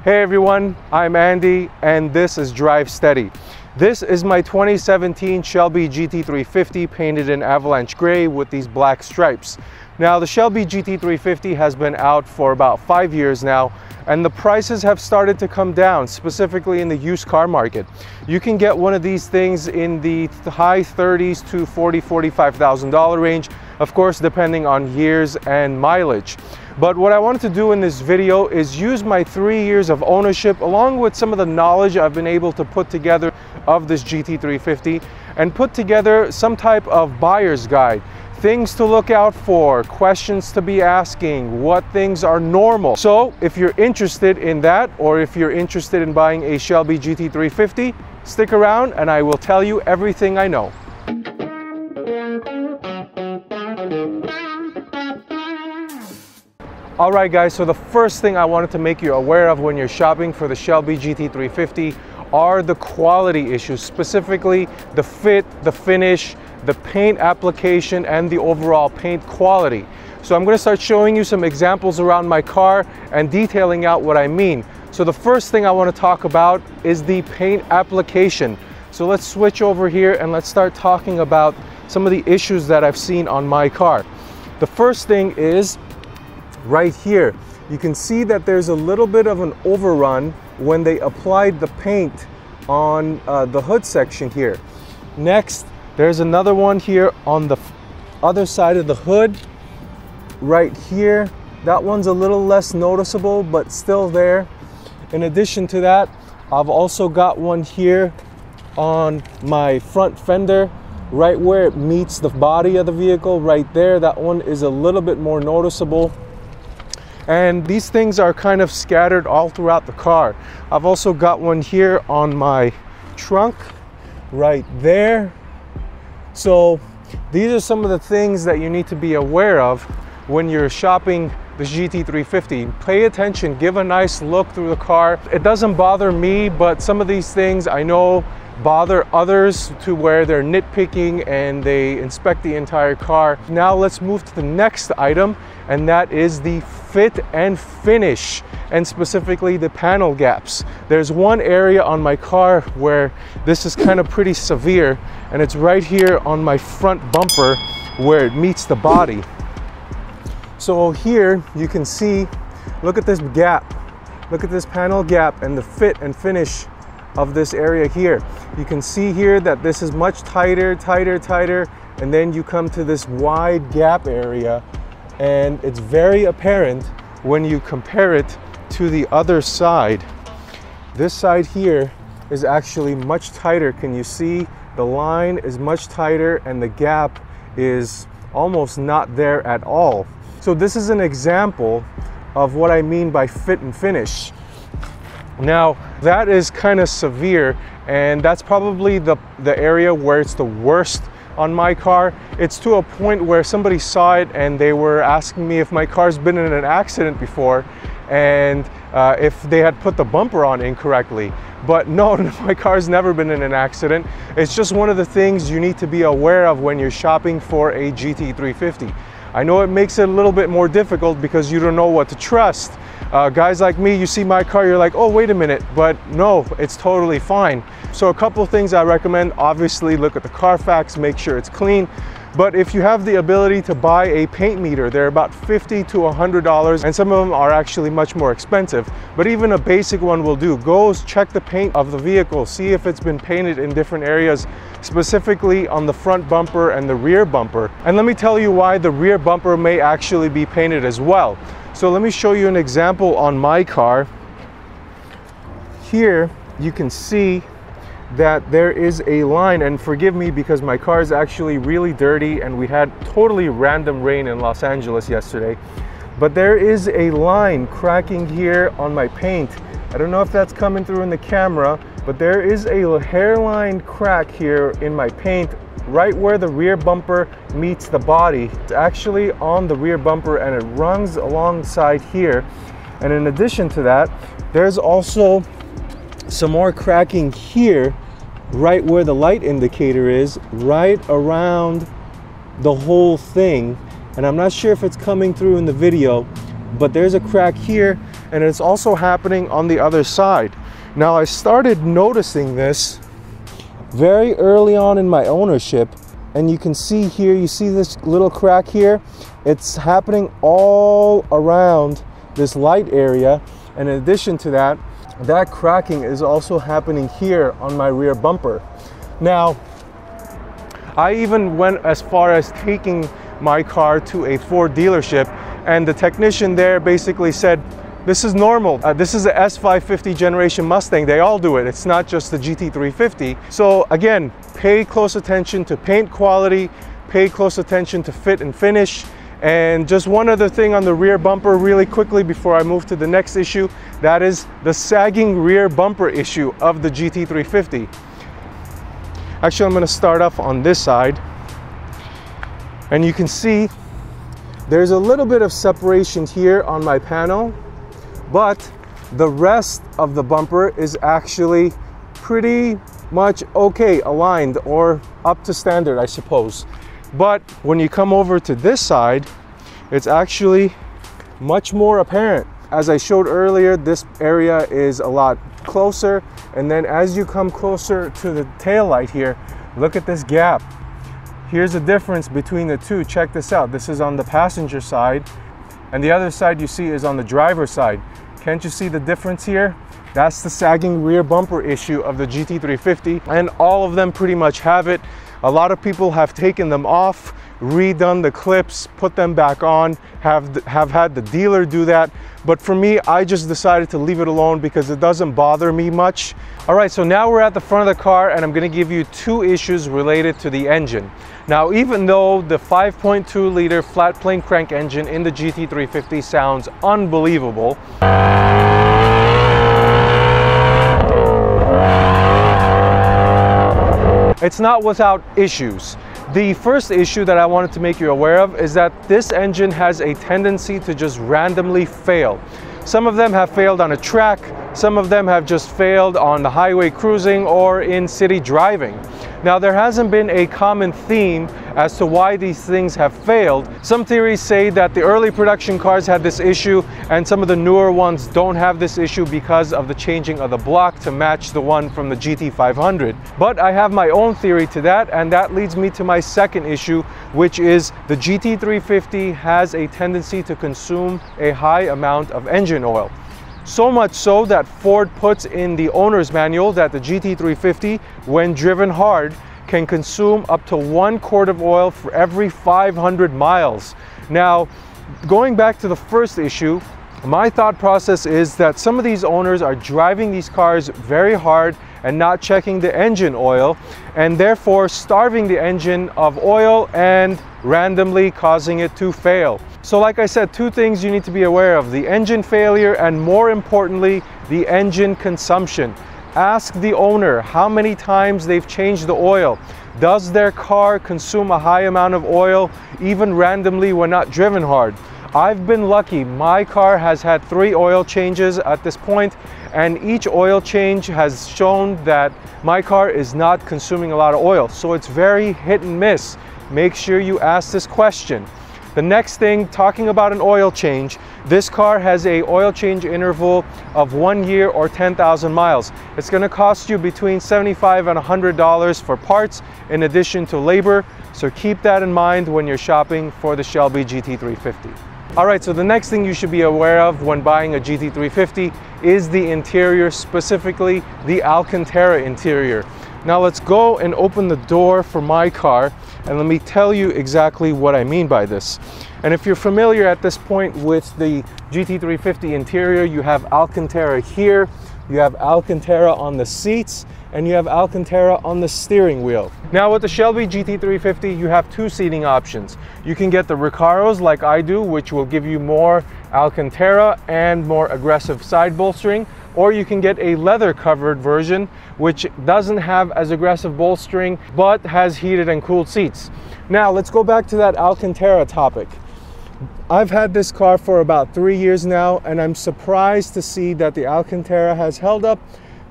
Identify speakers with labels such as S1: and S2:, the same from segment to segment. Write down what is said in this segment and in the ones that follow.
S1: Hey everyone, I'm Andy and this is Drive Steady. This is my 2017 Shelby GT350 painted in avalanche gray with these black stripes. Now the Shelby GT350 has been out for about 5 years now, and the prices have started to come down, specifically in the used car market. You can get one of these things in the high 30s to $40,000–$45,000 range, of course depending on years and mileage. But what I wanted to do in this video is use my 3 years of ownership along with some of the knowledge I've been able to put together of this GT350 and put together some type of buyer's guide. Things to look out for, questions to be asking, what things are normal. So if you're interested in that, or if you're interested in buying a Shelby GT350, stick around and I will tell you everything I know. Alright guys, so the first thing I wanted to make you aware of when you're shopping for the Shelby GT350 are the quality issues, specifically the fit, the finish, the paint application, and the overall paint quality. So I'm going to start showing you some examples around my car and detailing out what I mean. So the first thing I want to talk about is the paint application. So let's switch over here and let's start talking about some of the issues that I've seen on my car. The first thing is right here. You can see that there's a little bit of an overrun when they applied the paint on the hood section here. Next, there's another one here on the other side of the hood right here. That one's a little less noticeable but still there. In addition to that, I've also got one here on my front fender right where it meets the body of the vehicle right there. That one is a little bit more noticeable. And these things are kind of scattered all throughout the car. I've also got one here on my trunk right there. So these are some of the things that you need to be aware of when you're shopping the GT350. Pay attention, give a nice look through the car. It doesn't bother me, but some of these things I know bother others to where they're nitpicking and they inspect the entire car. Now let's move to the next item, and that is the fit and finish, and specifically the panel gaps. There's one area on my car where this is kind of pretty severe, and it's right here on my front bumper where it meets the body. So here you can see, look at this gap, look at this panel gap and the fit and finish of this area here. You can see here that this is much tighter, and then you come to this wide gap area, and it's very apparent when you compare it to the other side. This side here is actually much tighter. Can you see the line is much tighter and the gap is almost not there at all. So this is an example of what I mean by fit and finish. Now that is kind of severe, and that's probably the area where it's the worst on my car. It's to a point where somebody saw it and they were asking me if my car's been in an accident before and if they had put the bumper on incorrectly. But no, my car's never been in an accident. It's just one of the things you need to be aware of when you're shopping for a GT350. I know it makes it a little bit more difficult because you don't know what to trust. Guys like me, you see my car, you're like, oh, wait a minute, but no, it's totally fine. So a couple of things I recommend: obviously look at the Carfax, make sure it's clean. But if you have the ability to buy a paint meter, they're about $50 to $100, and some of them are actually much more expensive. But even a basic one will do. Go check the paint of the vehicle, see if it's been painted in different areas, specifically on the front bumper and the rear bumper. And let me tell you why the rear bumper may actually be painted as well. So let me show you an example on my car. Here you can see that there is a line, and forgive me because my car is actually really dirty and we had totally random rain in Los Angeles yesterday, but there is a line cracking here on my paint. I don't know if that's coming through in the camera, but there is a hairline crack here in my paint right where the rear bumper meets the body. It's actually on the rear bumper and it runs alongside here. And in addition to that, there's also some more cracking here right where the light indicator is, right around the whole thing. And I'm not sure if it's coming through in the video, but there's a crack here and it's also happening on the other side. Now, I started noticing this very early on in my ownership, and you can see here, you see this little crack here? It's happening all around this light area, and in addition to that, that cracking is also happening here on my rear bumper. Now, I even went as far as taking my car to a Ford dealership, and the technician there basically said, this is normal. This is a S550 generation Mustang. They all do it. It's not just the GT350. So again, pay close attention to paint quality, pay close attention to fit and finish. And just one other thing on the rear bumper really quickly before I move to the next issue, that is the sagging rear bumper issue of the GT350. Actually, I'm going to start off on this side, and you can see there's a little bit of separation here on my panel, but the rest of the bumper is actually pretty much okay, aligned or up to standard, I suppose. But when you come over to this side, it's actually much more apparent. As I showed earlier, this area is a lot closer, and then as you come closer to the tail light here, look at this gap. Here's the difference between the two. Check this out. This is on the passenger side, and the other side you see is on the driver's side. Can't you see the difference here? That's the sagging rear bumper issue of the GT350, and all of them pretty much have it. A lot of people have taken them off, redone the clips, put them back on, have had the dealer do that. But for me, I just decided to leave it alone because it doesn't bother me much. All right, so now we're at the front of the car, and I'm gonna give you two issues related to the engine. Now, even though the 5.2 liter flat plane crank engine in the GT350 sounds unbelievable, it's not without issues. The first issue that I wanted to make you aware of is that this engine has a tendency to just randomly fail. Some of them have failed on a track, some of them have just failed on the highway cruising or in city driving. Now, there hasn't been a common theme as to why these things have failed. Some theories say that the early production cars had this issue and some of the newer ones don't have this issue because of the changing of the block to match the one from the GT500. But I have my own theory to that, and that leads me to my second issue, which is the GT350 has a tendency to consume a high amount of engine oil. So much so that Ford puts in the owner's manual that the GT350, when driven hard, can consume up to 1 quart of oil for every 500 miles. Now, going back to the first issue, my thought process is that some of these owners are driving these cars very hard and not checking the engine oil, and therefore starving the engine of oil and randomly causing it to fail. So like I said, two things you need to be aware of: the engine failure, and more importantly, the engine consumption. Ask the owner how many times they've changed the oil. Does their car consume a high amount of oil, even randomly when not driven hard? I've been lucky. My car has had 3 oil changes at this point, and each oil change has shown that my car is not consuming a lot of oil. So it's very hit and miss. Make sure you ask this question. The next thing, talking about an oil change, this car has a oil change interval of 1 year or 10,000 miles. It's going to cost you between $75 and $100 for parts in addition to labor. So keep that in mind when you're shopping for the Shelby GT350. All right, so the next thing you should be aware of when buying a GT350 is the interior, specifically the Alcantara interior. Now let's go and open the door for my car, and let me tell you exactly what I mean by this. And if you're familiar at this point with the GT350 interior, you have Alcantara here, you have Alcantara on the seats, and you have Alcantara on the steering wheel. Now with the Shelby GT350, you have 2 seating options. You can get the Recaros like I do, which will give you more Alcantara and more aggressive side bolstering, or you can get a leather covered version which doesn't have as aggressive bolstering but has heated and cooled seats. Now let's go back to that Alcantara topic. I've had this car for about 3 years now, and I'm surprised to see that the Alcantara has held up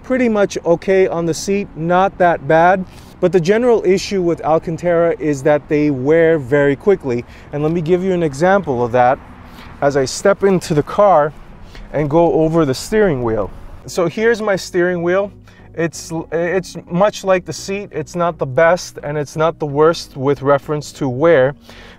S1: pretty much okay on the seat, not that bad. But the general issue with Alcantara is that they wear very quickly. And let me give you an example of that. As I step into the car, and go over the steering wheel. So here's my steering wheel. It's much like the seat. It's not the best and it's not the worst with reference to wear,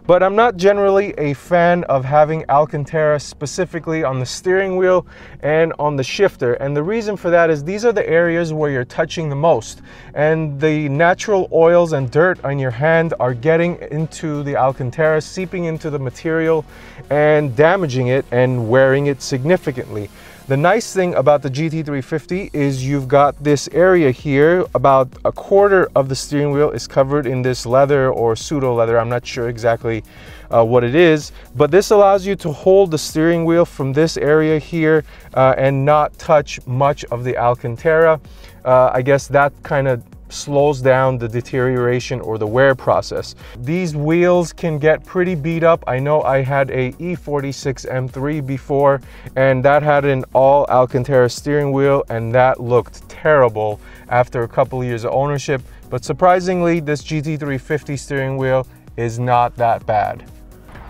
S1: but I'm not generally a fan of having Alcantara specifically on the steering wheel and on the shifter. And the reason for that is these are the areas where you're touching the most, and the natural oils and dirt on your hand are getting into the Alcantara, seeping into the material and damaging it and wearing it significantly. The nice thing about the GT350 is you've got this area here, about a quarter of the steering wheel is covered in this leather or pseudo leather. I'm not sure exactly what it is, but this allows you to hold the steering wheel from this area here and not touch much of the Alcantara. I guess that kind of slows down the deterioration or the wear process. These wheels can get pretty beat up. I know I had a E46 M3 before, and that had an all Alcantara steering wheel, and that looked terrible after a couple of years of ownership. But surprisingly, this GT350 steering wheel is not that bad.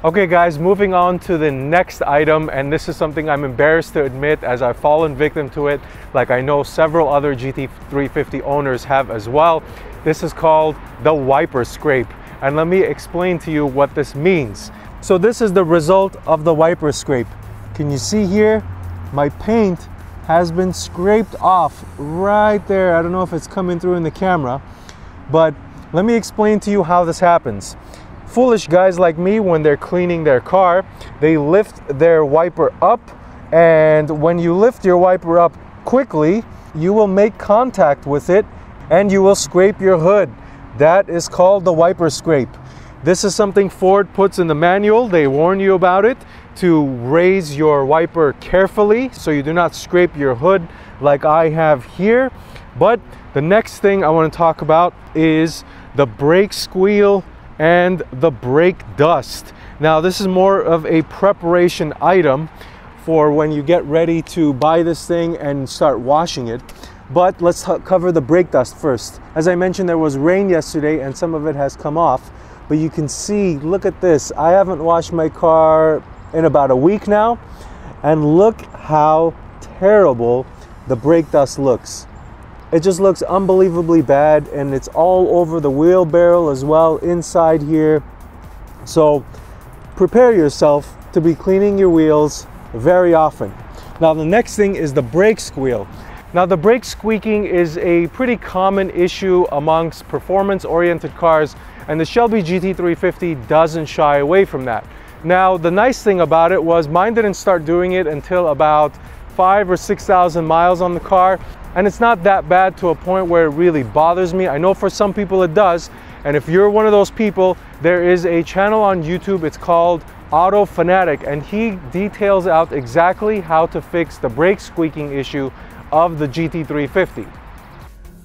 S1: Okay guys, moving on to the next item, and this is something I'm embarrassed to admit as I've fallen victim to it, like I know several other GT350 owners have as well. This is called the wiper scrape, and let me explain to you what this means. So this is the result of the wiper scrape. Can you see here? My paint has been scraped off right there. I don't know if it's coming through in the camera, but let me explain to you how this happens. Foolish guys like me, when they're cleaning their car, they lift their wiper up, and when you lift your wiper up quickly, you will make contact with it and you will scrape your hood. That is called the wiper scrape. This is something Ford puts in the manual. They warn you about it, to raise your wiper carefully so you do not scrape your hood like I have here. But the next thing I want to talk about is the brake squeal and the brake dust. Now this is more of a preparation item for when you get ready to buy this thing and start washing it. But let's cover the brake dust first. As I mentioned, there was rain yesterday and some of it has come off, but you can see, look at this. I haven't washed my car in about a week now, and look how terrible the brake dust looks. It just looks unbelievably bad, and it's all over the wheel barrel as well, inside here. So prepare yourself to be cleaning your wheels very often. Now the next thing is the brake squeal. Now the brake squeaking is a pretty common issue amongst performance-oriented cars, and the Shelby GT350 doesn't shy away from that. Now the nice thing about it was mine didn't start doing it until about 5,000 or 6,000 miles on the car. And it's not that bad to a point where it really bothers me. I know for some people it does. And if you're one of those people, there is a channel on YouTube. It's called Auto Fanatic, and he details out exactly how to fix the brake squeaking issue of the GT350.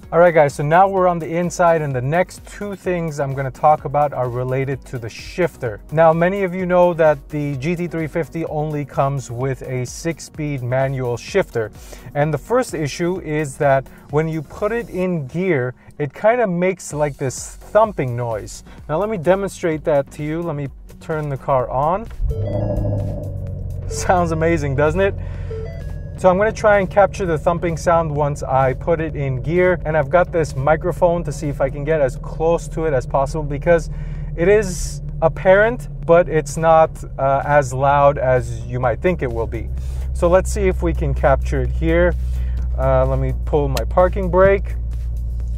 S1: All right guys, so now we're on the inside, and the next two things I'm going to talk about are related to the shifter. Now many of you know that the GT350 only comes with a 6-speed manual shifter, and the first issue is that when you put it in gear, it kind of makes like this thumping noise. Now let me demonstrate that to you. Let me turn the car on. Sounds amazing, doesn't it? So I'm going to try and capture the thumping sound once I put it in gear, and I've got this microphone to see if I can get as close to it as possible, because it is apparent, but it's not as loud as you might think it will be. So let's see if we can capture it here. Let me pull my parking brake.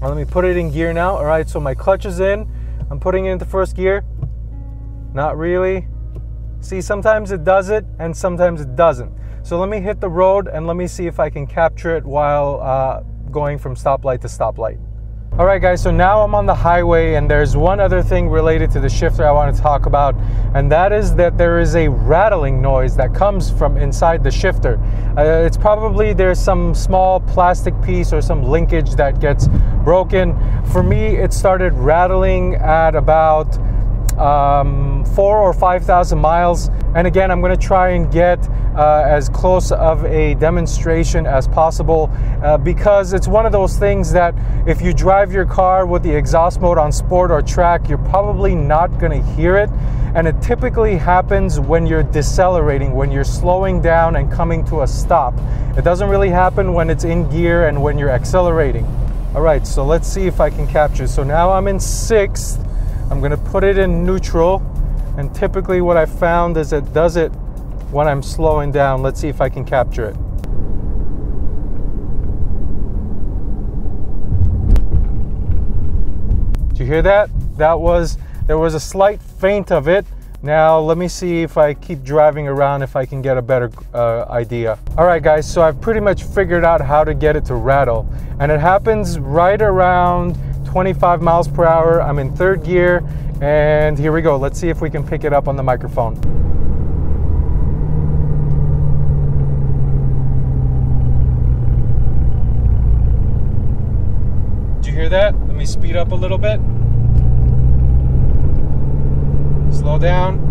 S1: Let me put it in gear now. All right, so my clutch is in. I'm putting it into first gear. Not really. See, sometimes it does it and sometimes it doesn't. So let me hit the road and let me see if I can capture it while going from stoplight to stoplight. All right guys, so now I'm on the highway, and there's one other thing related to the shifter I want to talk about, and that is that there is a rattling noise that comes from inside the shifter. It's probably there's some small plastic piece or some linkage that gets broken. For me, it started rattling at about 4 or 5,000 miles. And again, I'm going to try and get as close of a demonstration as possible because it's one of those things that if you drive your car with the exhaust mode on sport or track, you're probably not going to hear it. And it typically happens when you're decelerating, when you're slowing down and coming to a stop. It doesn't really happen when it's in gear and when you're accelerating. All right, so let's see if I can capture. So now I'm in 6th. I'm going to put it in neutral. And typically what I found is it does it when I'm slowing down. Let's see if I can capture it. Did you hear that? There was a slight faint of it. Now let me see if I keep driving around if I can get a better idea. All right guys, so I've pretty much figured out how to get it to rattle. And it happens right around 25 miles per hour. I'm in 3rd gear. And here we go. Let's see if we can pick it up on the microphone. Did you hear that? Let me speed up a little bit. Slow down.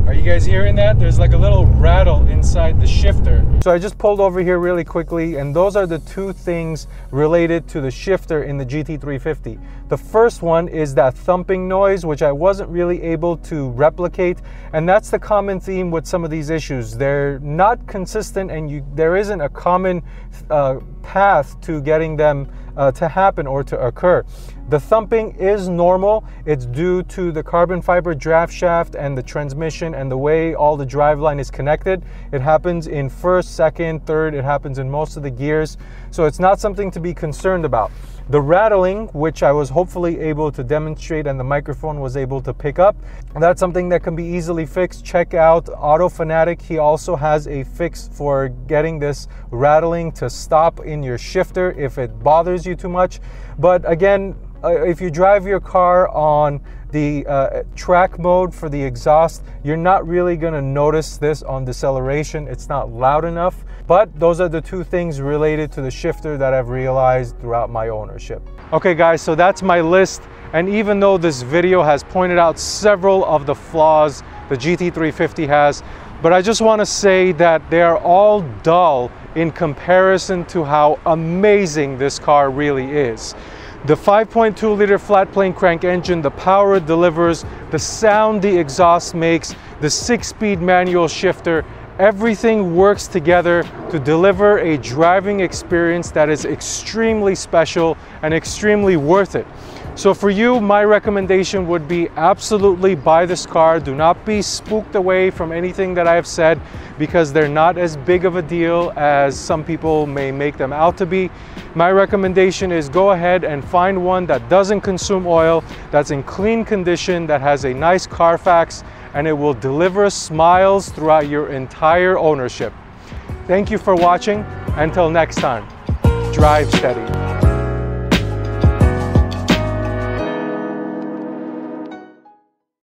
S1: Are you guys hearing that? There's like a little rattle inside the shifter. So I just pulled over here really quickly, and those are the 2 things related to the shifter in the GT350. The first one is that thumping noise, which I wasn't really able to replicate, and that's the common theme with some of these issues. They're not consistent, and there isn't a common path to getting them to happen or to occur. The thumping is normal. It's due to the carbon fiber draft shaft and the transmission and the way all the driveline is connected. It happens in 1st, 2nd, 3rd. It happens in most of the gears. So it's not something to be concerned about. The rattling, which I was hopefully able to demonstrate and the microphone was able to pick up, that's something that can be easily fixed. Check out Auto Fanatic. He also has a fix for getting this rattling to stop in your shifter if it bothers you too much. But again, if you drive your car on the track mode for the exhaust, you're not really going to notice this on deceleration. It's not loud enough. But those are the 2 things related to the shifter that I've realized throughout my ownership. Okay guys, so that's my list. And even though this video has pointed out several of the flaws the GT350 has, but I just want to say that they are all dull in comparison to how amazing this car really is. The 5.2 liter flat plane crank engine, the power it delivers, the sound the exhaust makes, the 6-speed manual shifter, everything works together to deliver a driving experience that is extremely special and extremely worth it. So for you, my recommendation would be absolutely buy this car. Do not be spooked away from anything that I've said because they're not as big of a deal as some people may make them out to be. My recommendation is go ahead and find one that doesn't consume oil, that's in clean condition, that has a nice Carfax, and it will deliver smiles throughout your entire ownership. Thank you for watching. Until next time, drive steady.